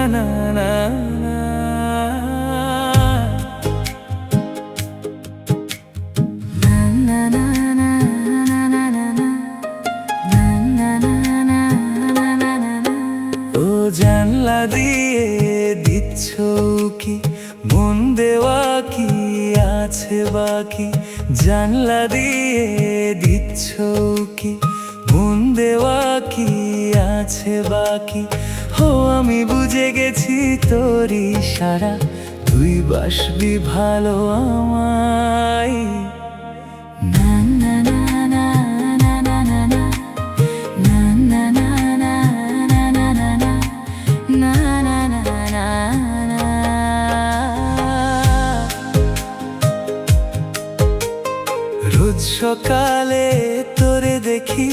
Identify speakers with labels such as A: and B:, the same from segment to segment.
A: না না ও জানলা দিয়ে দিচ্ছ কি মন দেওয়া কি আছে বাকি জানলা দিয়ে দিচ্ছ কি মন দেওয়া কি আছে বাকি ও আমি বুঝে গেছি তোর ইশারা তুই বাসবি ভালো আমায় না না না না না না না না না না না না না না না না না না না রোজ সকালে তোরে দেখি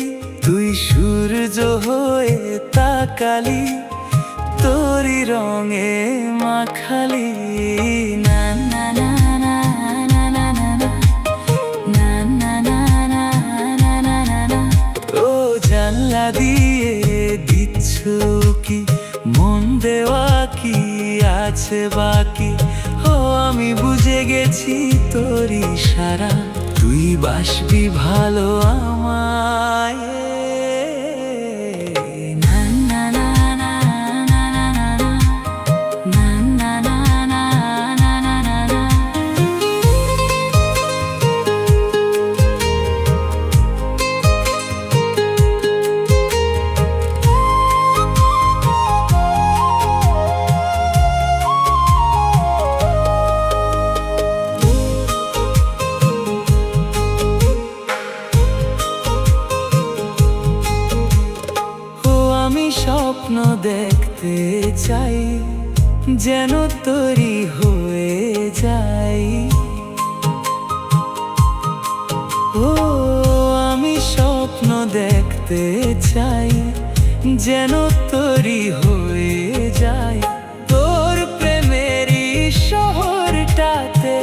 A: তুই সূর্য হয়ে তাকালি তোরি রঙে মাখালি না না না না না না না না না না না না না না ও জানলা দিয়ে দিচ্ছ কি মন দেওয়া কি আছে বাকি ও আমি বুঝে গেছি তোর ইশারা তুই বাসবি ভালো আমায় স্বপ্ন দেখতে চাই যেন তৈরি হয়ে যাই ও আমি স্বপ্ন দেখতে চাই যেন তৈরি হয়ে যাই তোর প্রেমেরই শহরটাতে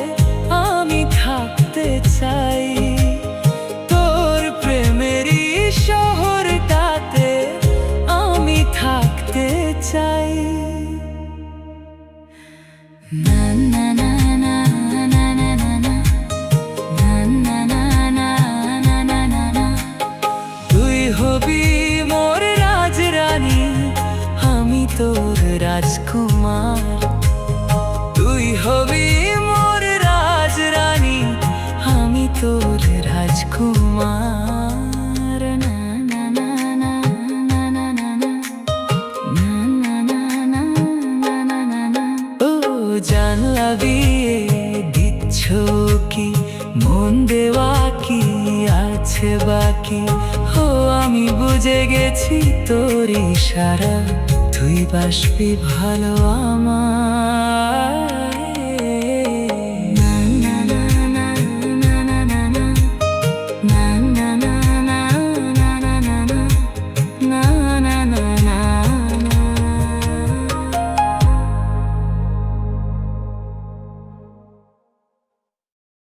A: আমি থাকতে চাই তোর প্রেমেরই শহরটাতে আমি থাকতে চাই না না না না না না না না না না না না না তুই হবি মোর রাজরানী আমি তোর রাজকুমার তুই হবি মোর রাজরানী আমি তোর রাজকুমার না না না না না না না না না না না ও জানলা দিয়ে দিচ্ছ কি মন দেওয়া কি আছে বাকি ও আমি বুঝে গেছি তোর ইশারা তুই বাসবি ভালো আমায়